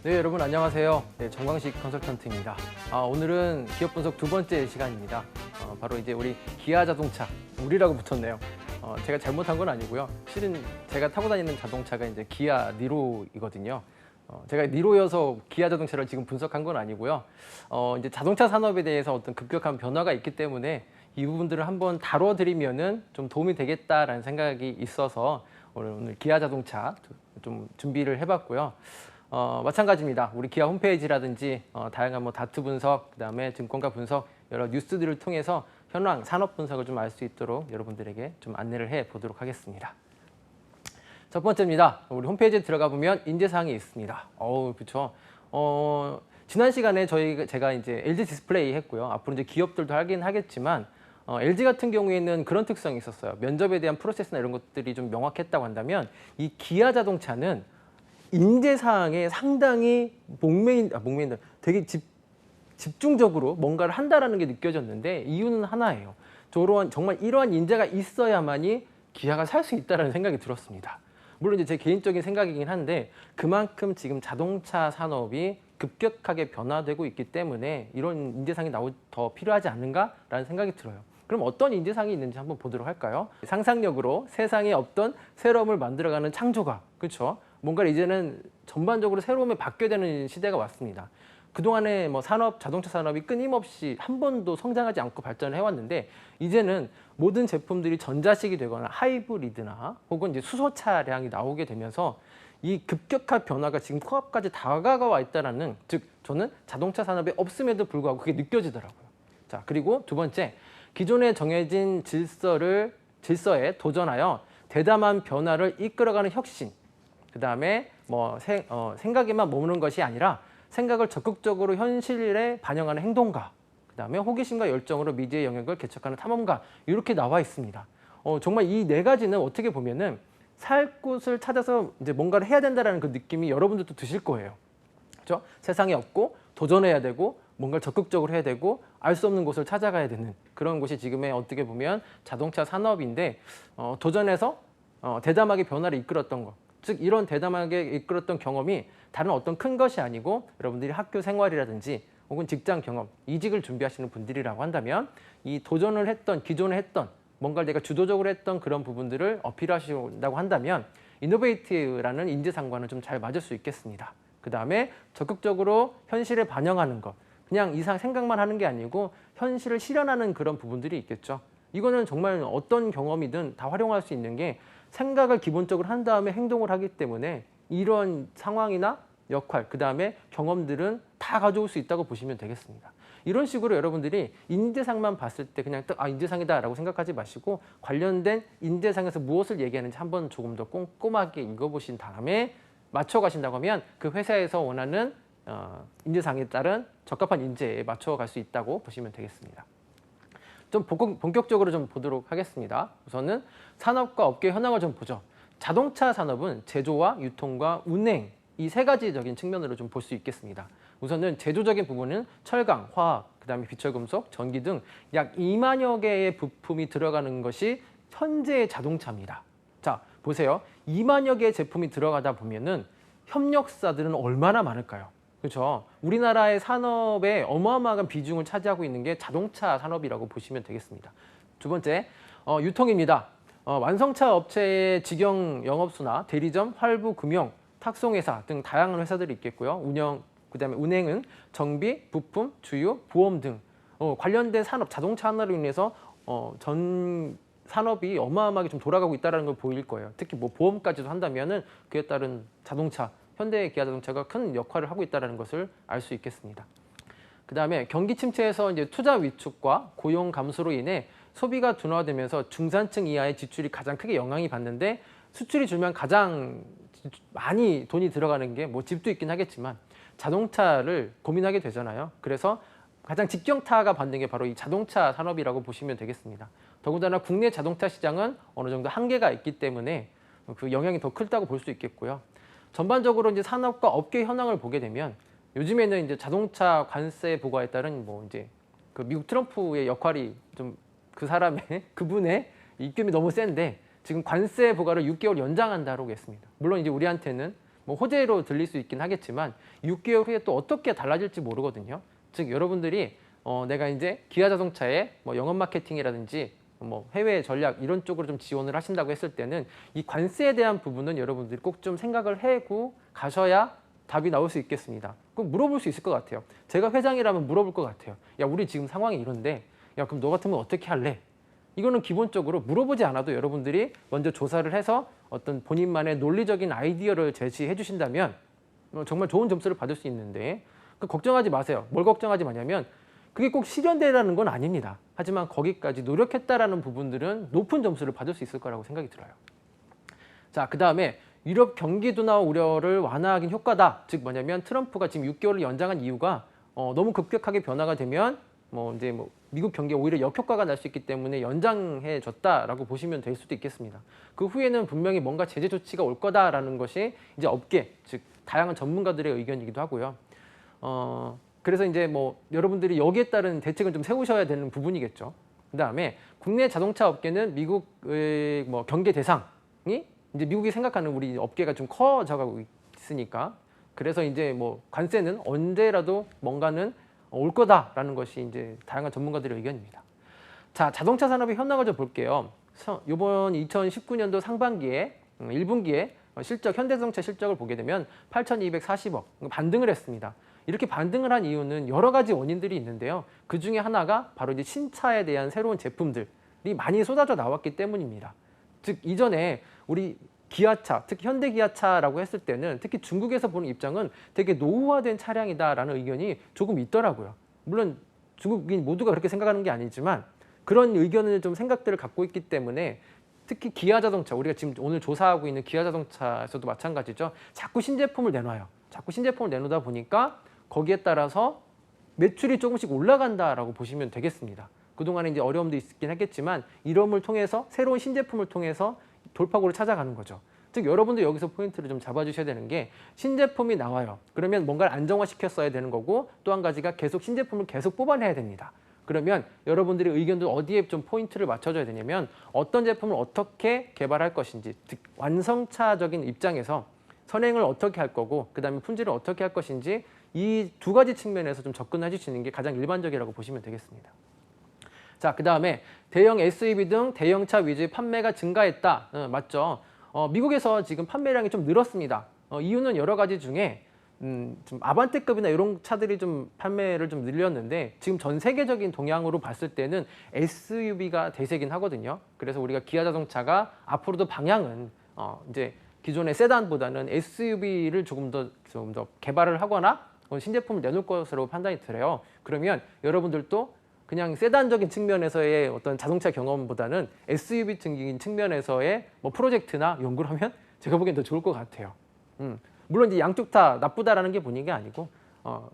네, 여러분 안녕하세요. 네, 정광식 컨설턴트입니다. 오늘은 기업 분석 두 번째 시간입니다. 바로 이제 우리 기아 자동차, 우리라고 붙었네요. 제가 잘못한 건 아니고요. 실은 제가 타고 다니는 자동차가 이제 기아 니로이거든요. 제가 니로여서 기아 자동차를 지금 분석한 건 아니고요. 이제 자동차 산업에 대해서 어떤 급격한 변화가 있기 때문에 이 부분들을 한번 다뤄드리면은 좀 도움이 되겠다라는 생각이 있어서 오늘 기아 자동차 좀 준비를 해봤고요. 마찬가지입니다. 우리 기아 홈페이지라든지 다양한 뭐 다트 분석, 그다음에 증권가 분석, 여러 뉴스들을 통해서 현황, 산업 분석을 좀 알 수 있도록 여러분들에게 좀 안내를 해 보도록 하겠습니다. 첫 번째입니다. 우리 홈페이지에 들어가 보면 인재사항이 있습니다. 그렇죠. 지난 시간에 제가 이제 LG 디스플레이 했고요. 앞으로 이제 기업들도 하긴 하겠지만 LG 같은 경우에는 그런 특성이 있었어요. 면접에 대한 프로세스나 이런 것들이 좀 명확했다고 한다면 이 기아 자동차는 인재사항에 상당히 되게 집중적으로 뭔가를 한다라는 게 느껴졌는데 이유는 하나예요. 정말 이러한 인재가 있어야만이 기아가 살 수 있다는 생각이 들었습니다. 물론 이제 제 개인적인 생각이긴 한데 그만큼 지금 자동차 산업이 급격하게 변화되고 있기 때문에 이런 인재상이 더 필요하지 않는가라는 생각이 들어요. 그럼 어떤 인재상이 있는지 한번 보도록 할까요? 상상력으로 세상에 없던 새로움을 만들어가는 창조가, 그렇죠? 뭔가 이제는 전반적으로 새로움에 바뀌어야 되는 시대가 왔습니다. 그동안에 뭐 자동차 산업이 끊임없이 한 번도 성장하지 않고 발전을 해왔는데 이제는 모든 제품들이 전자식이 되거나 하이브리드나 혹은 이제 수소 차량이 나오게 되면서 이 급격한 변화가 지금 코앞까지 다가와 있다라는, 즉 저는 자동차 산업이 없음에도 불구하고 그게 느껴지더라고요. 자, 그리고 두 번째, 기존에 정해진 질서에 도전하여 대담한 변화를 이끌어가는 혁신. 그다음에 생각에만 머무는 것이 아니라 생각을 적극적으로 현실에 반영하는 행동가, 그다음에 호기심과 열정으로 미지의 영역을 개척하는 탐험가, 이렇게 나와 있습니다. 정말 이 네 가지는 어떻게 보면은 살 곳을 찾아서 이제 뭔가를 해야 된다라는 그 느낌이 여러분들도 드실 거예요. 그렇죠? 세상에 없고 도전해야 되고 뭔가를 적극적으로 해야 되고 알 수 없는 곳을 찾아가야 되는 그런 곳이 지금의 어떻게 보면 자동차 산업인데 도전해서 대담하게 변화를 이끌었던 것. 즉 이런 대담하게 이끌었던 경험이 다른 어떤 큰 것이 아니고 여러분들이 학교 생활이라든지 혹은 직장 경험, 이직을 준비하시는 분들이라고 한다면 이 기존에 했던 뭔가를 내가 주도적으로 했던 그런 부분들을 어필하신다고 한다면 이노베이티브라는 인재상과는 좀 잘 맞을 수 있겠습니다. 그다음에 적극적으로 현실에 반영하는 것, 그냥 이상 생각만 하는 게 아니고 현실을 실현하는 그런 부분들이 있겠죠. 이거는 정말 어떤 경험이든 다 활용할 수 있는 게 생각을 기본적으로 한 다음에 행동을 하기 때문에 이런 상황이나 역할, 그다음에 경험들은 다 가져올 수 있다고 보시면 되겠습니다. 이런 식으로 여러분들이 인재상만 봤을 때 그냥 인재상이다라고 생각하지 마시고 관련된 인재상에서 무엇을 얘기하는지 한번 조금 더 꼼꼼하게 읽어보신 다음에 맞춰가신다고 하면 그 회사에서 원하는 인재상에 따른 적합한 인재에 맞춰갈 수 있다고 보시면 되겠습니다. 좀 본격적으로 좀 보도록 하겠습니다. 우선은 산업과 업계 현황을 좀 보죠. 자동차 산업은 제조와 유통과 운행, 이 세 가지적인 측면으로 좀 볼 수 있겠습니다. 우선은 제조적인 부분은 철강, 화학, 그다음에 비철금속, 전기 등 약 2만여 개의 부품이 들어가는 것이 현재의 자동차입니다. 자, 보세요. 2만여 개의 제품이 들어가다 보면은 협력사들은 얼마나 많을까요? 그렇죠. 우리나라의 산업에 어마어마한 비중을 차지하고 있는 게 자동차 산업이라고 보시면 되겠습니다. 두 번째, 유통입니다. 완성차 업체의 직영 영업소나 대리점, 할부, 금융, 탁송회사 등 다양한 회사들이 있겠고요. 그다음에 운행은 정비, 부품, 주유, 보험 등 관련된 산업, 자동차 산업으로 인해서 전 산업이 어마어마하게 좀 돌아가고 있다는 걸 보일 거예요. 특히 뭐 보험까지도 한다면은 그에 따른 자동차, 현대 기아 자동차가 큰 역할을 하고 있다는 것을 알 수 있겠습니다. 그다음에 경기 침체에서 이제 투자 위축과 고용 감소로 인해 소비가 둔화되면서 중산층 이하의 지출이 가장 크게 영향이 받는데 수출이 줄면 가장 많이 돈이 들어가는 게 뭐 집도 있긴 하겠지만 자동차를 고민하게 되잖아요. 그래서 가장 직경타가 받는 게 바로 이 자동차 산업이라고 보시면 되겠습니다. 더군다나 국내 자동차 시장은 어느 정도 한계가 있기 때문에 그 영향이 더 크다고 볼 수 있겠고요. 전반적으로 이제 산업과 업계 현황을 보게 되면 요즘에는 이제 자동차 관세 부과에 따른 뭐 이제 그 미국 트럼프의 역할이 좀 그분의 입김이 너무 센데 지금 관세 부과를 6개월 연장한다고 했습니다. 물론 이제 우리한테는 뭐 호재로 들릴 수 있긴 하겠지만 6개월 후에 또 어떻게 달라질지 모르거든요. 즉 여러분들이 내가 이제 기아 자동차의 뭐 영업 마케팅이라든지 뭐 해외 전략 이런 쪽으로 좀 지원을 하신다고 했을 때는 이 관세에 대한 부분은 여러분들이 꼭 좀 생각을 해고 가셔야 답이 나올 수 있겠습니다. 그럼 물어볼 수 있을 것 같아요. 제가 회장이라면 물어볼 것 같아요. 야, 우리 지금 상황이 이런데, 야, 그럼 너 같으면 어떻게 할래? 이거는 기본적으로 물어보지 않아도 여러분들이 먼저 조사를 해서 어떤 본인만의 논리적인 아이디어를 제시해 주신다면 정말 좋은 점수를 받을 수 있는데, 걱정하지 마세요. 뭘 걱정하지 마냐면 그게 꼭 실현되라는 건 아닙니다. 하지만 거기까지 노력했다라는 부분들은 높은 점수를 받을 수 있을 거라고 생각이 들어요. 자, 그 다음에 유럽 경기 둔화 우려를 완화하긴 효과다. 즉 뭐냐면 트럼프가 지금 6개월을 연장한 이유가 너무 급격하게 변화가 되면 이제 미국 경기에 오히려 역효과가 날 수 있기 때문에 연장해 줬다라고 보시면 될 수도 있겠습니다. 그 후에는 분명히 뭔가 제재 조치가 올 거다라는 것이 이제 업계, 즉 다양한 전문가들의 의견이기도 하고요. 그래서 이제 여러분들이 여기에 따른 대책을 좀 세우셔야 되는 부분이겠죠. 그다음에 국내 자동차 업계는 미국의 경계 대상이 이제 미국이 생각하는 우리 업계가 좀 커져가고 있으니까, 그래서 이제 관세는 언제라도 뭔가는 올 거다라는 것이 이제 다양한 전문가들의 의견입니다. 자, 자동차 산업의 현황을 좀 볼게요. 이번 2019년도 상반기에 1분기에 실적, 현대자동차 실적을 보게 되면 8,240억 반등을 했습니다. 이렇게 반등을 한 이유는 여러 가지 원인들이 있는데요. 그 중에 하나가 바로 이제 신차에 대한 새로운 제품들이 많이 쏟아져 나왔기 때문입니다. 즉 이전에 우리 기아차, 특히 현대기아차라고 했을 때는 특히 중국에서 보는 입장은 되게 노후화된 차량이다라는 의견이 조금 있더라고요. 물론 중국인 모두가 그렇게 생각하는 게 아니지만 그런 의견을 좀 생각들을 갖고 있기 때문에 특히 기아 자동차, 우리가 지금 오늘 조사하고 있는 기아 자동차에서도 마찬가지죠. 자꾸 신제품을 내놔요. 자꾸 신제품을 내놓다 보니까 거기에 따라서 매출이 조금씩 올라간다라고 보시면 되겠습니다. 그동안에 이제 어려움도 있긴 했겠지만 이름을 통해서 새로운 신제품을 통해서 돌파구를 찾아가는 거죠. 즉 여러분도 여기서 포인트를 좀 잡아주셔야 되는 게 신제품이 나와요. 그러면 뭔가를 안정화시켰어야 되는 거고 또 한 가지가 계속 신제품을 계속 뽑아내야 됩니다. 그러면 여러분들의 의견도 어디에 좀 포인트를 맞춰줘야 되냐면 어떤 제품을 어떻게 개발할 것인지, 즉 완성차적인 입장에서 선행을 어떻게 할 거고 그 다음에 품질을 어떻게 할 것인지 이 두 가지 측면에서 좀 접근해 주시는 게 가장 일반적이라고 보시면 되겠습니다. 자, 그 다음에 대형 SUV 등 대형차 위주의 판매가 증가했다. 맞죠? 미국에서 지금 판매량이 좀 늘었습니다. 이유는 여러 가지 중에 좀 아반떼급이나 이런 차들이 좀 판매를 좀 늘렸는데 지금 전 세계적인 동향으로 봤을 때는 SUV가 대세긴 하거든요. 그래서 우리가 기아 자동차가 앞으로도 방향은 이제 기존의 세단보다는 SUV를 조금 더 개발을 하거나 신제품을 내놓을 것으로 판단이 들어요. 그러면 여러분들도 그냥 세단적인 측면에서의 어떤 자동차 경험보다는 SUV적인 측면에서의 프로젝트나 연구를 하면 제가 보기엔 더 좋을 것 같아요. 물론 이제 양쪽 다 나쁘다라는 게 본인 게 아니고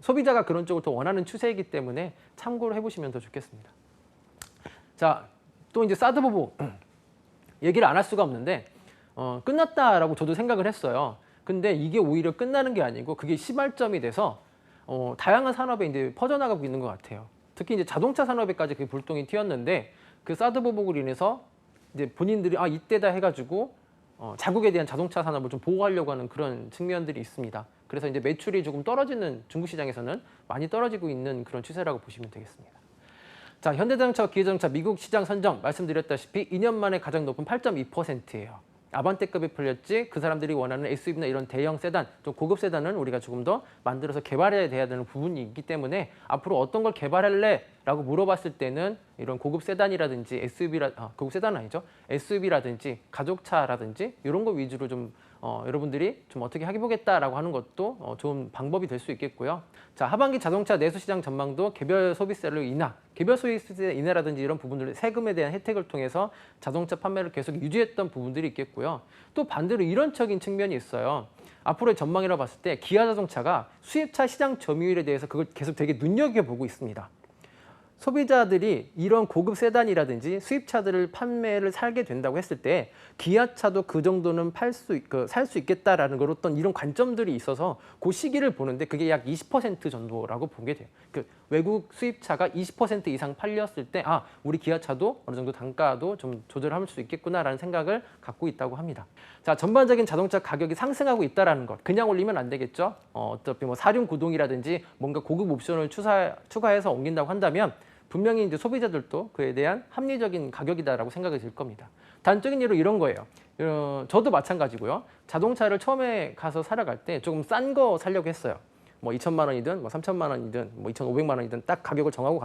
소비자가 그런 쪽을 더 원하는 추세이기 때문에 참고를 해보시면 더 좋겠습니다. 자, 또 이제 사드 보복 얘기를 안 할 수가 없는데 끝났다라고 저도 생각을 했어요. 근데 이게 오히려 끝나는 게 아니고 그게 시발점이 돼서 다양한 산업에 이제 퍼져나가고 있는 것 같아요. 특히 이제 자동차 산업에까지 그 불똥이 튀었는데 그 사드 보복으로 인해서 이제 본인들이 이때다 해가지고 자국에 대한 자동차 산업을 좀 보호하려고 하는 그런 측면들이 있습니다. 그래서 이제 매출이 조금 떨어지는 중국 시장에서는 많이 떨어지고 있는 그런 추세라고 보시면 되겠습니다. 자, 현대자동차와 기아자동차 미국 시장 선정 말씀드렸다시피 2년 만에 가장 높은 8.2%예요. 아반떼급이 풀렸지 그 사람들이 원하는 SUV나 이런 대형 세단, 좀 고급 세단은 우리가 조금 더 만들어서 개발해야 돼야 되는 부분이 있기 때문에 앞으로 어떤 걸 개발할래? 라고 물어봤을 때는 이런 고급 세단이라든지 고급 세단은 아니죠. SUV라든지 가족차라든지 이런 거 위주로 좀 여러분들이 좀 어떻게 해보겠다라고 하는 것도 좋은 방법이 될 수 있겠고요. 자, 하반기 자동차 내수 시장 전망도 개별 소비세를 인하, 개별 소비세 인하라든지 이런 부분들 세금에 대한 혜택을 통해서 자동차 판매를 계속 유지했던 부분들이 있겠고요. 또 반대로 이런적인 측면이 있어요. 앞으로의 전망이라고 봤을 때 기아 자동차가 수입차 시장 점유율에 대해서 그걸 계속 되게 눈여겨보고 있습니다. 소비자들이 이런 고급 세단이라든지 수입차들을 판매를 살게 된다고 했을 때 기아차도 그 정도는 살 수 있겠다라는 그런 어떤 이런 관점들이 있어서 그 시기를 보는데 그게 약 20% 정도라고 보게 돼요. 그 외국 수입차가 20% 이상 팔렸을 때 우리 기아차도 어느 정도 단가도 좀 조절할 수 있겠구나라는 생각을 갖고 있다고 합니다. 자, 전반적인 자동차 가격이 상승하고 있다라는 것. 그냥 올리면 안 되겠죠. 어차피 뭐 사륜 구동이라든지 뭔가 고급 옵션을 추가해서 옮긴다고 한다면 분명히 이제 소비자들도 그에 대한 합리적인 가격이다라고 생각이 들 겁니다. 단적인 예로 이런 거예요. 저도 마찬가지고요. 자동차를 처음에 가서 사러 갈 때 조금 싼 거 사려고 했어요. 뭐 2천만 원이든 뭐 3천만 원이든 뭐 2,500만 원이든 딱 가격을 정하고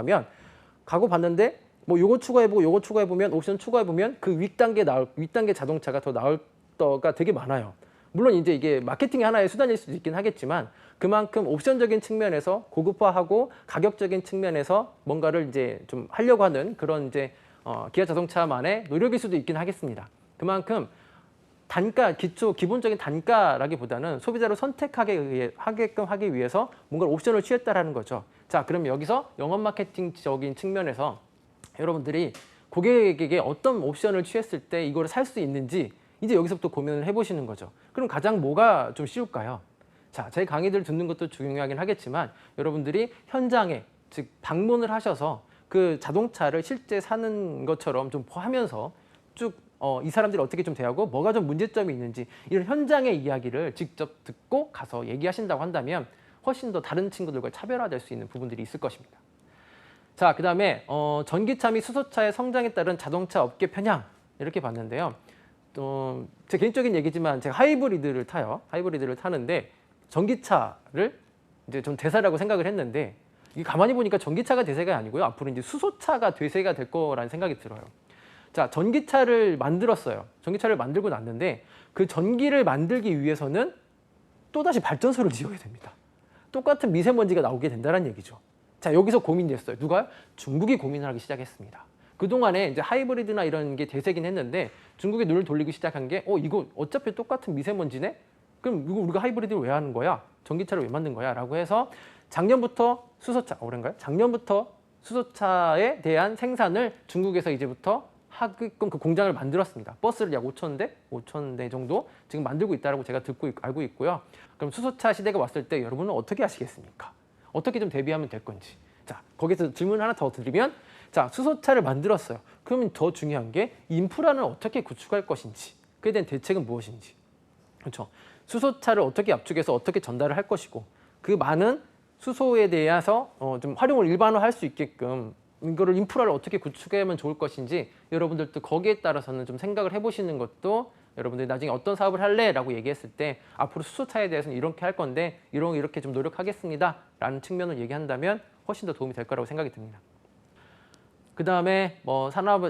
가고 봤는데 뭐 요거 추가해보고 요거 추가해보면 옵션 추가해보면 그 윗단계 자동차가 더 나올 때가 되게 많아요. 물론 이제 이게 마케팅의 하나의 수단일 수도 있긴 하겠지만 그만큼 옵션적인 측면에서 고급화하고 가격적인 측면에서 뭔가를 이제 좀 하려고 하는 그런 이제 기아 자동차만의 노력일 수도 있긴 하겠습니다. 그만큼 기본적인 단가라기보다는 소비자를 하게끔 하기 위해서 뭔가 옵션을 취했다라는 거죠. 자, 그럼 여기서 영업 마케팅적인 측면에서 여러분들이 고객에게 어떤 옵션을 취했을 때 이걸 살 수 있는지 이제 여기서부터 고민을 해보시는 거죠. 그럼 가장 뭐가 좀 쉬울까요? 자, 제 강의들 듣는 것도 중요하긴 하겠지만 여러분들이 현장에 즉 방문을 하셔서 그 자동차를 실제 사는 것처럼 좀 하면서 쭉 이 사람들이 어떻게 좀 대하고 뭐가 좀 문제점이 있는지 이런 현장의 이야기를 직접 듣고 가서 얘기하신다고 한다면 훨씬 더 다른 친구들과 차별화될 수 있는 부분들이 있을 것입니다. 자, 그 다음에 전기차 및 수소차의 성장에 따른 자동차 업계 편향 이렇게 봤는데요. 제 개인적인 얘기지만 제가 하이브리드를 타는데 전기차를 이제 좀 대세라고 생각을 했는데 이게 가만히 보니까 전기차가 대세가 아니고요. 앞으로 이제 수소차가 대세가 될 거라는 생각이 들어요. 자, 전기차를 만들었어요. 전기차를 만들고 났는데 그 전기를 만들기 위해서는 또다시 발전소를 지어야 됩니다. 똑같은 미세먼지가 나오게 된다는 얘기죠. 자, 여기서 고민이 됐어요. 누가요? 중국이 고민을 하기 시작했습니다. 그동안에 이제 하이브리드나 이런 게 대세긴 했는데 중국이 눈을 돌리기 시작한 게 이거 어차피 똑같은 미세먼지네? 그럼 이거 우리가 하이브리드를 왜 하는 거야? 전기차를 왜 만든 거야? 라고 해서 작년부터 수소차에 대한 생산을 중국에서 이제부터 하게끔 그 공장을 만들었습니다. 버스를 약 5천 대 정도 지금 만들고 있다고 제가 알고 있고요. 그럼 수소차 시대가 왔을 때 여러분은 어떻게 하시겠습니까? 어떻게 좀 대비하면 될 건지. 자, 거기서 질문 하나 더 드리면 자, 수소차를 만들었어요. 그러면 더 중요한 게 인프라는 어떻게 구축할 것인지 그에 대한 대책은 무엇인지. 그렇죠. 수소차를 어떻게 압축해서 어떻게 전달을 할 것이고 그 많은 수소에 대해서 좀 활용을 일반화할 수 있게끔 이거를 인프라를 어떻게 구축하면 좋을 것인지 여러분들도 거기에 따라서는 좀 생각을 해보시는 것도 여러분들이 나중에 어떤 사업을 할래? 라고 얘기했을 때 앞으로 수소차에 대해서는 이렇게 할 건데 이렇게 좀 노력하겠습니다. 라는 측면을 얘기한다면 훨씬 더 도움이 될 거라고 생각이 듭니다. 그 다음에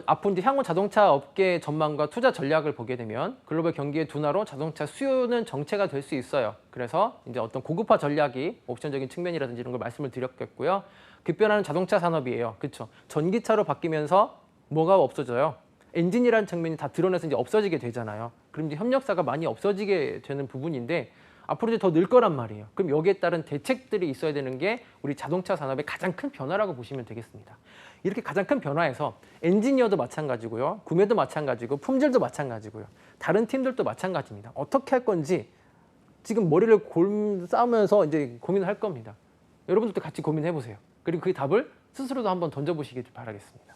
앞으로 이제 향후 자동차 업계 전망과 투자 전략을 보게 되면 글로벌 경기의 둔화로 자동차 수요는 정체가 될 수 있어요. 그래서 이제 어떤 고급화 전략이 옵션적인 측면이라든지 이런 걸 말씀을 드렸겠고요. 급변하는 자동차 산업이에요. 그렇죠. 전기차로 바뀌면서 뭐가 없어져요? 엔진이라는 측면이 다 드러내서 이제 없어지게 되잖아요. 그럼 이제 협력사가 많이 없어지게 되는 부분인데 앞으로 이제 더 늘 거란 말이에요. 그럼 여기에 따른 대책들이 있어야 되는 게 우리 자동차 산업의 가장 큰 변화라고 보시면 되겠습니다. 이렇게 가장 큰 변화에서 엔지니어도 마찬가지고요. 구매도 마찬가지고 품질도 마찬가지고요. 다른 팀들도 마찬가지입니다. 어떻게 할 건지 지금 머리를 싸우면서 이제 고민을 할 겁니다. 여러분들도 같이 고민해 보세요. 그리고 그 답을 스스로도 한번 던져보시길 바라겠습니다.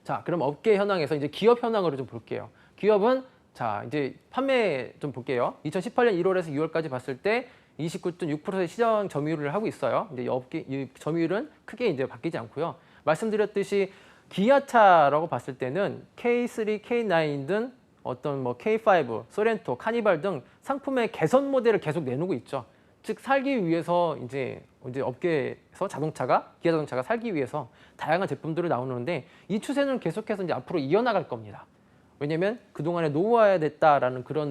자, 그럼 업계 현황에서 이제 기업 현황으로 좀 볼게요. 기업은 자, 이제 판매 좀 볼게요. 2018년 1월에서 2월까지 봤을 때 29.6%의 시장 점유율을 하고 있어요. 이제 이 점유율은 크게 이제 바뀌지 않고요. 말씀드렸듯이 기아차라고 봤을 때는 K3, K9 등 어떤 K5, 소렌토, 카니발 등 상품의 개선 모델을 계속 내놓고 있죠. 즉 살기 위해서 이제 업계에서 기아 자동차가 살기 위해서 다양한 제품들을 나오는데 이 추세는 계속해서 이제 앞으로 이어나갈 겁니다. 왜냐하면 그동안에 노후화됐다라는 그런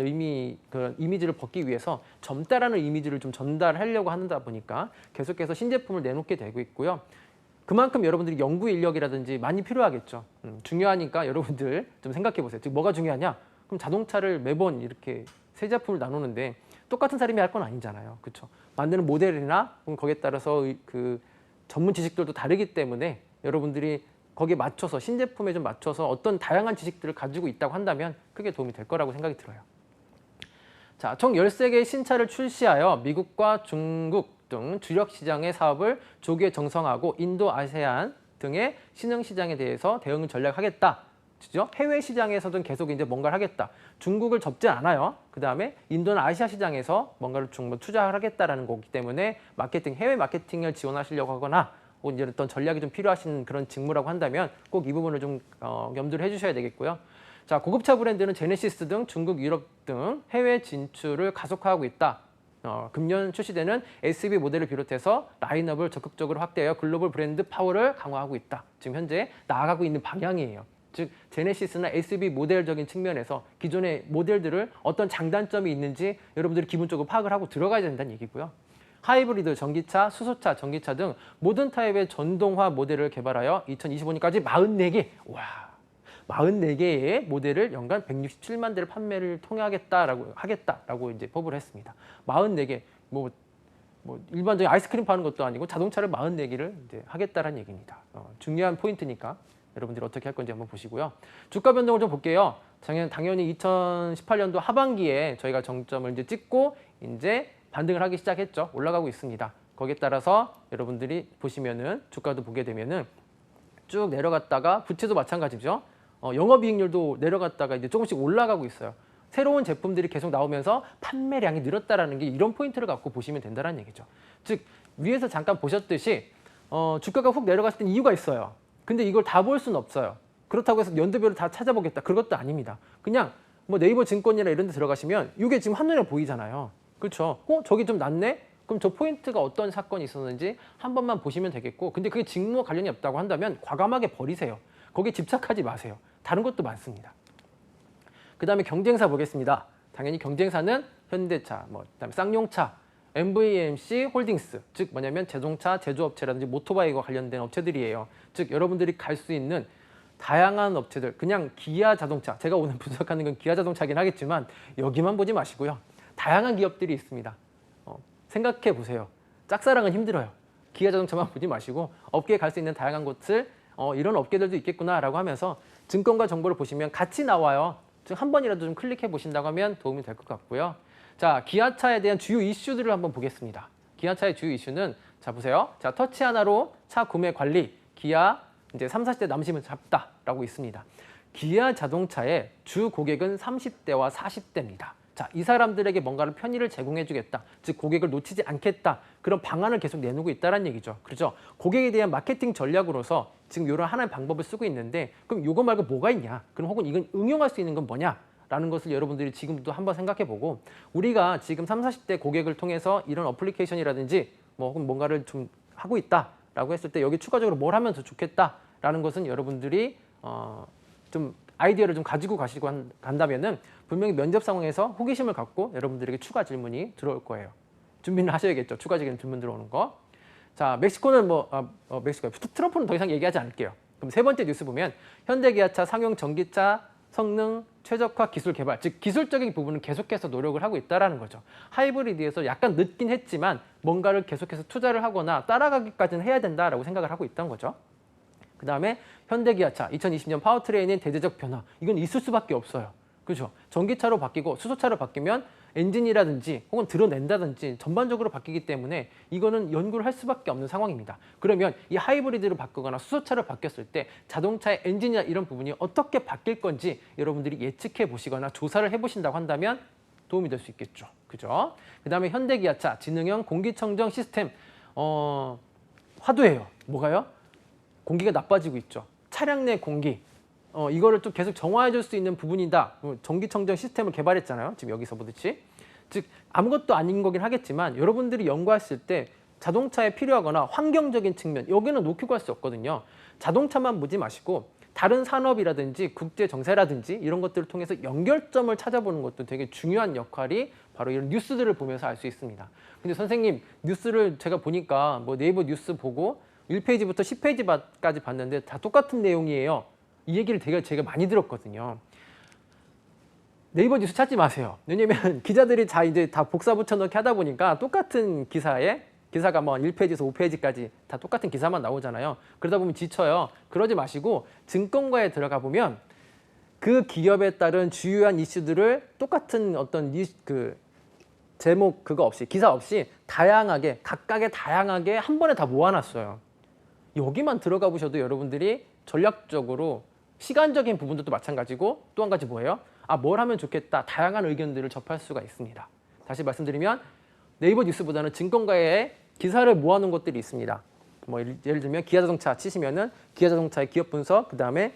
이미지를 벗기 위해서 젊다라는 이미지를 좀 전달하려고 하다 보니까 계속해서 신제품을 내놓게 되고 있고요. 그만큼 여러분들이 연구 인력이라든지 많이 필요하겠죠. 중요하니까 여러분들 좀 생각해 보세요. 즉 뭐가 중요하냐? 그럼 자동차를 매번 이렇게 새 제품을 나누는데 똑같은 사람이 할 건 아니잖아요. 그렇죠? 만드는 모델이나 거기에 따라서 그 전문 지식들도 다르기 때문에 여러분들이 거기에 맞춰서 신제품에 좀 맞춰서 어떤 다양한 지식들을 가지고 있다고 한다면 크게 도움이 될 거라고 생각이 들어요. 자, 총 13개의 신차를 출시하여 미국과 중국 등 주력 시장의 사업을 조기에 정상화하고 인도, 아세안 등의 신흥 시장에 대해서 대응 전략하겠다. 그죠? 해외 시장에서도 계속 이제 뭔가를 하겠다. 중국을 접지 않아요. 그 다음에 인도나 아시아 시장에서 뭔가를 투자를 하겠다라는 거기 때문에 마케팅, 해외 마케팅을 지원하시려고 하거나 혹은 이제 어떤 전략이 좀 필요하신 그런 직무라고 한다면 꼭 이 부분을 좀 염두를 해주셔야 되겠고요. 자, 고급차 브랜드는 제네시스 등 중국, 유럽 등 해외 진출을 가속화하고 있다. 금년 출시되는 SUV 모델을 비롯해서 라인업을 적극적으로 확대하여 글로벌 브랜드 파워를 강화하고 있다. 지금 현재 나아가고 있는 방향이에요. 즉 제네시스나 SUV 모델적인 측면에서 기존의 모델들을 어떤 장단점이 있는지 여러분들이 기본적으로 파악을 하고 들어가야 된다는 얘기고요. 하이브리드, 전기차, 수소차, 전기차 등 모든 타입의 전동화 모델을 개발하여 2025년까지 44개, 와, 44개의 모델을 연간 167만 대를 판매를 하겠다라고 이제 포부를 했습니다. 44개, 뭐 일반적인 아이스크림 파는 것도 아니고 자동차를 44개를 이제 하겠다라는 얘기입니다. 중요한 포인트니까 여러분들이 어떻게 할 건지 한번 보시고요. 주가 변동을 좀 볼게요. 당연히 2018년도 하반기에 저희가 정점을 이제 찍고 이제 반등을 하기 시작했죠. 올라가고 있습니다. 거기에 따라서 여러분들이 보시면은 주가도 보게 되면은 쭉 내려갔다가 부채도 마찬가지죠. 영업이익률도 내려갔다가 이제 조금씩 올라가고 있어요. 새로운 제품들이 계속 나오면서 판매량이 늘었다라는 게 이런 포인트를 갖고 보시면 된다는 얘기죠. 즉 위에서 잠깐 보셨듯이 주가가 훅 내려갔을 땐 이유가 있어요. 근데 이걸 다 볼 수는 없어요. 그렇다고 해서 연도별로 다 찾아보겠다. 그것도 아닙니다. 그냥 뭐 네이버 증권이나 이런 데 들어가시면 이게 지금 한눈에 보이잖아요. 그렇죠? 저기 좀 낮네? 그럼 저 포인트가 어떤 사건이 있었는지 한 번만 보시면 되겠고, 근데 그게 직무와 관련이 없다고 한다면 과감하게 버리세요. 거기에 집착하지 마세요. 다른 것도 많습니다. 그 다음에 경쟁사 보겠습니다. 당연히 경쟁사는 현대차, 그다음에 쌍용차, MVMC 홀딩스, 즉 뭐냐면 자동차 제조업체라든지 모토바이와 관련된 업체들이에요. 즉 여러분들이 갈 수 있는 다양한 업체들, 그냥 기아 자동차, 제가 오늘 분석하는 건 기아 자동차긴 하겠지만 여기만 보지 마시고요. 다양한 기업들이 있습니다. 생각해 보세요. 짝사랑은 힘들어요. 기아 자동차만 보지 마시고 업계에 갈 수 있는 다양한 곳을 이런 업계들도 있겠구나라고 하면서 증권과 정보를 보시면 같이 나와요. 즉 한 번이라도 좀 클릭해 보신다고 하면 도움이 될 것 같고요. 자, 기아차에 대한 주요 이슈들을 한번 보겠습니다. 기아차의 주요 이슈는 자 보세요. 자, 터치 하나로 차 구매 관리, 기아 이제 3, 40대 남심을 잡다라고 있습니다. 기아 자동차의 주 고객은 30대와 40대입니다. 자, 이 사람들에게 뭔가를 편의를 제공해 주겠다. 즉 고객을 놓치지 않겠다. 그런 방안을 계속 내놓고 있다는 얘기죠. 그렇죠? 고객에 대한 마케팅 전략으로서 지금 이런 하나의 방법을 쓰고 있는데 그럼 이거 말고 뭐가 있냐? 그럼 혹은 이건 응용할 수 있는 건 뭐냐? 라는 것을 여러분들이 지금도 한번 생각해 보고 우리가 지금 30, 40대 고객을 통해서 이런 어플리케이션이라든지 혹은 뭔가를 좀 하고 있다라고 했을 때 여기 추가적으로 뭘 하면 더 좋겠다라는 것은 여러분들이 좀 아이디어를 좀 가지고 간다면은 분명히 면접 상황에서 호기심을 갖고 여러분들에게 추가 질문이 들어올 거예요. 준비를 하셔야겠죠. 추가적인 질문 들어오는 거. 자, 멕시코는 트럼프는 더 이상 얘기하지 않을게요. 그럼 세 번째 뉴스 보면 현대기아차 상용 전기차 성능 최적화 기술 개발, 즉 기술적인 부분은 계속해서 노력을 하고 있다는 거죠. 하이브리드에서 약간 늦긴 했지만 뭔가를 계속해서 투자를 하거나 따라가기까지는 해야 된다라고 생각을 하고 있다는 거죠. 그 다음에 현대기아차 2020년 파워트레인의 대대적 변화, 이건 있을 수밖에 없어요. 그렇죠? 전기차로 바뀌고 수소차로 바뀌면 엔진이라든지 혹은 드러낸다든지 전반적으로 바뀌기 때문에 이거는 연구를 할 수밖에 없는 상황입니다. 그러면 이 하이브리드로 바꾸거나 수소차로 바뀌었을 때 자동차의 엔진이나 이런 부분이 어떻게 바뀔 건지 여러분들이 예측해 보시거나 조사를 해보신다고 한다면 도움이 될 수 있겠죠. 그죠? 그 다음에 현대기아차 지능형 공기청정 시스템 화두예요. 뭐가요? 공기가 나빠지고 있죠. 차량 내 공기. 이거를 좀 계속 정화해 줄 수 있는 부분이다. 전기청정 시스템을 개발했잖아요. 지금 여기서 보듯이. 즉 아무것도 아닌 거긴 하겠지만 여러분들이 연구했을 때 자동차에 필요하거나 환경적인 측면, 여기는 놓치고 갈 수 없거든요. 자동차만 보지 마시고 다른 산업이라든지 국제 정세라든지 이런 것들을 통해서 연결점을 찾아보는 것도 되게 중요한 역할이 바로 이런 뉴스들을 보면서 알 수 있습니다. 근데 선생님, 뉴스를 제가 보니까 네이버 뉴스 보고 1페이지부터 10페이지까지 봤는데 다 똑같은 내용이에요. 이 얘기를 제가 많이 들었거든요. 네이버 뉴스 찾지 마세요. 왜냐면 기자들이 이제 다 복사 붙여넣기 하다 보니까 똑같은 기사에 기사가 뭐 1페이지에서 5페이지까지 다 똑같은 기사만 나오잖아요. 그러다 보면 지쳐요. 그러지 마시고 증권가에 들어가 보면 그 기업에 따른 주요한 이슈들을 똑같은 어떤 제목 그거 없이 기사 없이 다양하게 각각의 다양하게 한 번에 다 모아놨어요. 여기만 들어가 보셔도 여러분들이 전략적으로 시간적인 부분도 마찬가지고 또 한 가지 뭐예요? 뭘 하면 좋겠다. 다양한 의견들을 접할 수가 있습니다. 다시 말씀드리면 네이버 뉴스보다는 증권가에 기사를 모아놓은 것들이 있습니다. 뭐 예를 들면 기아자동차 치시면은 기아자동차의 기업 분석, 그 다음에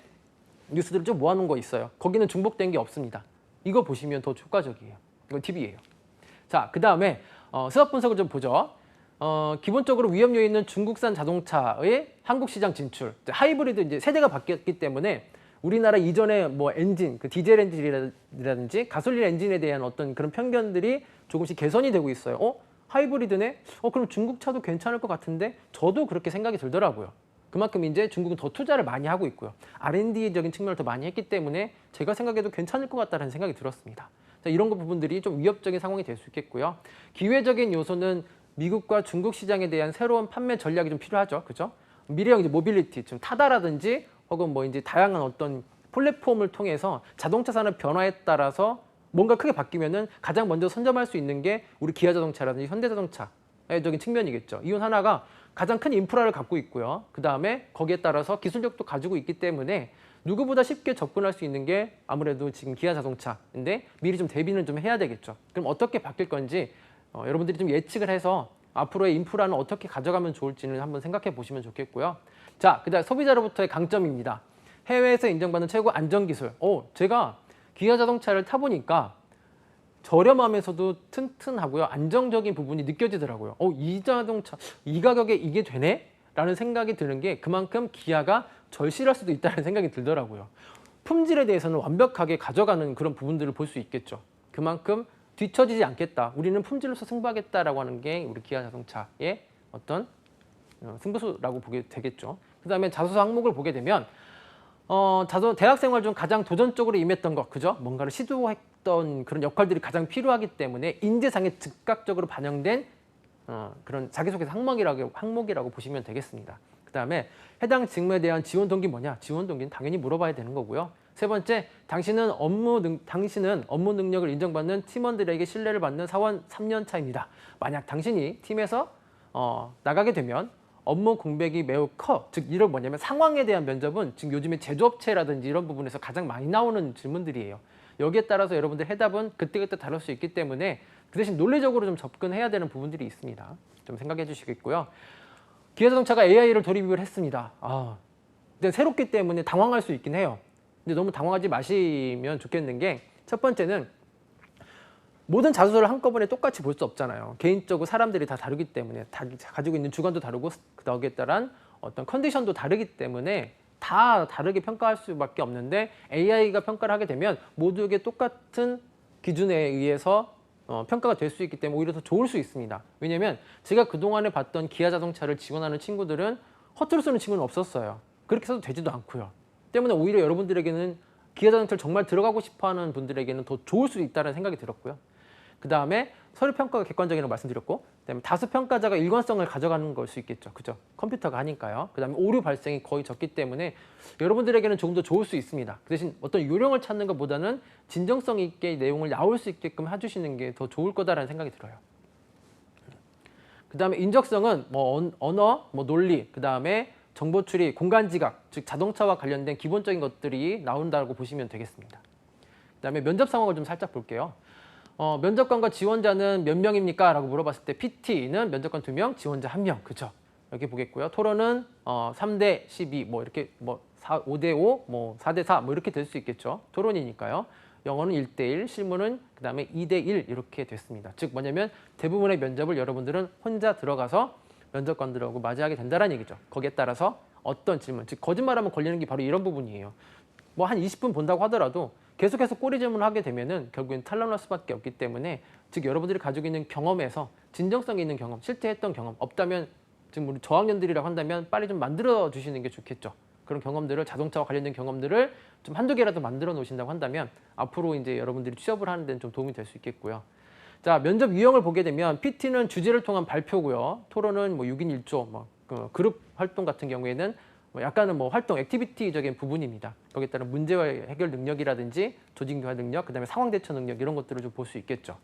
뉴스들을 좀 모아놓은 거 있어요. 거기는 중복된 게 없습니다. 이거 보시면 더 효과적이에요. 이건 팁이에요. 자, 그 다음에 수업 분석을 좀 보죠. 기본적으로 위험 요인은 중국산 자동차의 한국 시장 진출, 하이브리드 이제 세대가 바뀌었기 때문에 우리나라 이전에 뭐 엔진, 그 디젤 엔진이라든지 가솔린 엔진에 대한 어떤 그런 편견들이 조금씩 개선이 되고 있어요. 하이브리드네? 그럼 중국 차도 괜찮을 것 같은데 저도 그렇게 생각이 들더라고요. 그만큼 이제 중국은 더 투자를 많이 하고 있고요. R&D적인 측면을 더 많이 했기 때문에 제가 생각해도 괜찮을 것 같다는 생각이 들었습니다. 자, 이런 부분들이 좀 위협적인 상황이 될 수 있겠고요. 기회적인 요소는 미국과 중국 시장에 대한 새로운 판매 전략이 좀 필요하죠. 그죠? 미래형 이제 모빌리티, 좀 타다라든지 혹은 뭐 이제 다양한 어떤 플랫폼을 통해서 자동차 산업 변화에 따라서 뭔가 크게 바뀌면은 가장 먼저 선점할 수 있는 게 우리 기아자동차라든지 현대자동차적인 측면이겠죠. 이온 하나가 가장 큰 인프라를 갖고 있고요. 그 다음에 거기에 따라서 기술력도 가지고 있기 때문에 누구보다 쉽게 접근할 수 있는 게 아무래도 지금 기아자동차인데 미리 좀 대비는 좀 해야 되겠죠. 그럼 어떻게 바뀔 건지 여러분들이 좀 예측을 해서 앞으로의 인프라는 어떻게 가져가면 좋을지는 한번 생각해 보시면 좋겠고요. 자, 그다음 소비자로부터의 강점입니다. 해외에서 인정받는 최고 안전기술. 제가 기아자동차를 타보니까 저렴하면서도 튼튼하고요. 안정적인 부분이 느껴지더라고요. 이 자동차, 이 가격에 이게 되네? 라는 생각이 드는 게 그만큼 기아가 절실할 수도 있다는 생각이 들더라고요. 품질에 대해서는 완벽하게 가져가는 그런 부분들을 볼 수 있겠죠. 그만큼 뒤처지지 않겠다. 우리는 품질로서 승부하겠다라고 하는 게 우리 기아자동차의 어떤 승부수라고 보게 되겠죠. 그 다음에 자소서 항목을 보게 되면 대학 생활 중 가장 도전적으로 임했던 것, 그죠? 뭔가를 시도했던 그런 역할들이 가장 필요하기 때문에 인재상에 즉각적으로 반영된 그런 자기소개서 항목이라고 보시면 되겠습니다. 그 다음에 해당 직무에 대한 지원 동기 뭐냐? 지원 동기는 당연히 물어봐야 되는 거고요. 세 번째, 당신은 업무 능력을 인정받는 팀원들에게 신뢰를 받는 사원 3년 차입니다. 만약 당신이 팀에서 나가게 되면 업무 공백이 매우 커. 즉 이런 뭐냐면 상황에 대한 면접은 지금 요즘에 제조업체라든지 이런 부분에서 가장 많이 나오는 질문들이에요. 여기에 따라서 여러분들 해답은 그때그때 다를 수 있기 때문에 그 대신 논리적으로 좀 접근해야 되는 부분들이 있습니다. 좀 생각해 주시겠고요. 기아자동차가 AI를 도입을 했습니다. 근데 새롭기 때문에 당황할 수 있긴 해요. 근데 너무 당황하지 마시면 좋겠는 게 첫 번째는 모든 자소서를 한꺼번에 똑같이 볼 수 없잖아요. 개인적으로 사람들이 다 다르기 때문에 가지고 있는 주관도 다르고 거기에 따른 어떤 컨디션도 다르기 때문에 다 다르게 평가할 수밖에 없는데 AI가 평가를 하게 되면 모두에게 똑같은 기준에 의해서 평가가 될 수 있기 때문에 오히려 더 좋을 수 있습니다. 왜냐하면 제가 그동안에 봤던 기아자동차를 지원하는 친구들은 허투루 쓰는 친구는 없었어요. 그렇게 써도 되지도 않고요. 때문에 오히려 여러분들에게는 기아자동차를 정말 들어가고 싶어하는 분들에게는 더 좋을 수 있다는 생각이 들었고요. 그 다음에 서류 평가가 객관적이라고 말씀드렸고, 그다음에 다수 평가자가 일관성을 가져가는 걸 수 있겠죠, 그죠? 컴퓨터가 하니까요. 그 다음에 오류 발생이 거의 적기 때문에 여러분들에게는 조금 더 좋을 수 있습니다. 그 대신 어떤 요령을 찾는 것보다는 진정성 있게 내용을 나올 수 있게끔 해주시는 게 더 좋을 거다라는 생각이 들어요. 그 다음에 인적성은 뭐 언어, 뭐 논리, 그 다음에 정보 추리, 공간 지각, 즉 자동차와 관련된 기본적인 것들이 나온다고 보시면 되겠습니다. 그 다음에 면접 상황을 좀 살짝 볼게요. 면접관과 지원자는 몇 명입니까? 라고 물어봤을 때 PT는 면접관 2명, 지원자 1명. 그죠? 이렇게 보겠고요. 토론은 3대 12, 뭐 이렇게 뭐 5대 5, 뭐 4대 4, 뭐 이렇게 될 수 있겠죠. 토론이니까요. 영어는 1대 1, 실무는 그다음에 2대 1 이렇게 됐습니다. 즉 뭐냐면 대부분의 면접을 여러분들은 혼자 들어가서 면접관들하고 맞이하게 된다는 얘기죠. 거기에 따라서 어떤 질문, 즉 거짓말하면 걸리는 게 바로 이런 부분이에요. 뭐 한 20분 본다고 하더라도 계속해서 꼬리 질문을 하게 되면은 결국엔 탈락할 수밖에 없기 때문에 즉 여러분들이 가지고 있는 경험에서 진정성 있는 경험, 실제 했던 경험 없다면 지금 우리 저학년들이라고 한다면 빨리 좀 만들어 주시는 게 좋겠죠. 그런 경험들을 자동차와 관련된 경험들을 좀 한두 개라도 만들어 놓으신다고 한다면 앞으로 이제 여러분들이 취업을 하는 데는 좀 도움이 될 수 있겠고요. 자, 면접 유형을 보게 되면 PT는 주제를 통한 발표고요. 토론은 뭐 6인 1조, 그룹 활동 같은 경우에는 약간은 활동, 액티비티적인 부분입니다. 거기에 따른 문제 해결 능력이라든지 조직 교화 능력, 그다음에 상황 대처 능력 이런 것들을 좀 볼 수 있겠죠.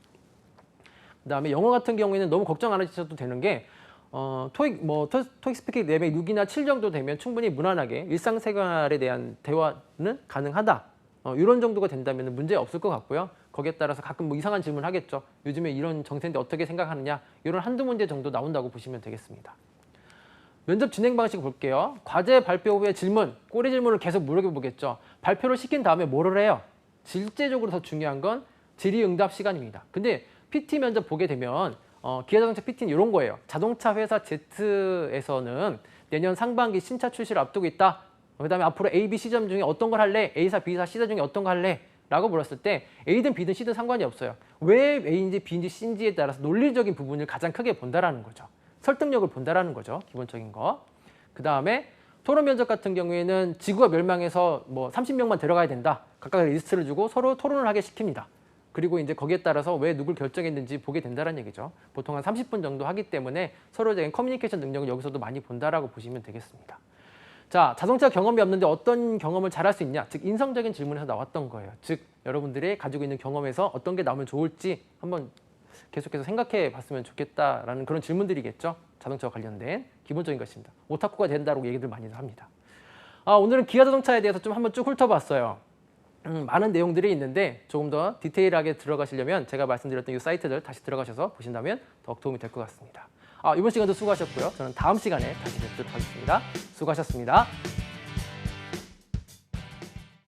그다음에 영어 같은 경우에는 너무 걱정 안 하셔도 되는 게 토익 스피킹 레벨 6이나 7 정도 되면 충분히 무난하게 일상생활에 대한 대화는 가능하다. 이런 정도가 된다면 문제 없을 것 같고요. 거기에 따라서 가끔 이상한 질문 하겠죠. 요즘에 이런 정세인데 어떻게 생각하느냐. 이런 한두 문제 정도 나온다고 보시면 되겠습니다. 면접 진행 방식 볼게요. 과제 발표 후에 질문, 꼬리 질문을 계속 물어보겠죠. 발표를 시킨 다음에 뭐를 해요? 실제적으로 더 중요한 건 질의응답 시간입니다. 근데 PT 면접 보게 되면 기아자동차 PT는 이런 거예요. 자동차 회사 Z에서는 내년 상반기 신차 출시를 앞두고 있다. 그다음에 앞으로 A, B 시점 중에 어떤 걸 할래? A사, B사, C사 중에 어떤 거 할래? 라고 물었을 때 A든 B든 C든 상관이 없어요. 왜 A인지 B인지 C인지에 따라서 논리적인 부분을 가장 크게 본다라는 거죠. 설득력을 본다라는 거죠. 기본적인 거. 그 다음에 토론 면접 같은 경우에는 지구가 멸망해서 30명만 데려가야 된다. 각각 리스트를 주고 서로 토론을 하게 시킵니다. 그리고 이제 거기에 따라서 왜 누굴 결정했는지 보게 된다는 얘기죠. 보통 한 30분 정도 하기 때문에 서로적인 커뮤니케이션 능력을 여기서도 많이 본다라고 보시면 되겠습니다. 자, 자동차 경험이 없는데 어떤 경험을 잘할 수 있냐? 즉, 인성적인 질문에서 나왔던 거예요. 즉, 여러분들이 가지고 있는 경험에서 어떤 게 나오면 좋을지 한번 계속해서 생각해 봤으면 좋겠다라는 그런 질문들이겠죠. 자동차와 관련된 기본적인 것입니다. 오타쿠가 된다고 얘기들 많이 합니다. 오늘은 기아 자동차에 대해서 좀 한번 쭉 훑어봤어요. 많은 내용들이 있는데 조금 더 디테일하게 들어가시려면 제가 말씀드렸던 이 사이트들 다시 들어가셔서 보신다면 더욱 도움이 될 것 같습니다. 이번 시간도 수고하셨고요. 저는 다음 시간에 다시 뵙도록 하겠습니다. 수고하셨습니다.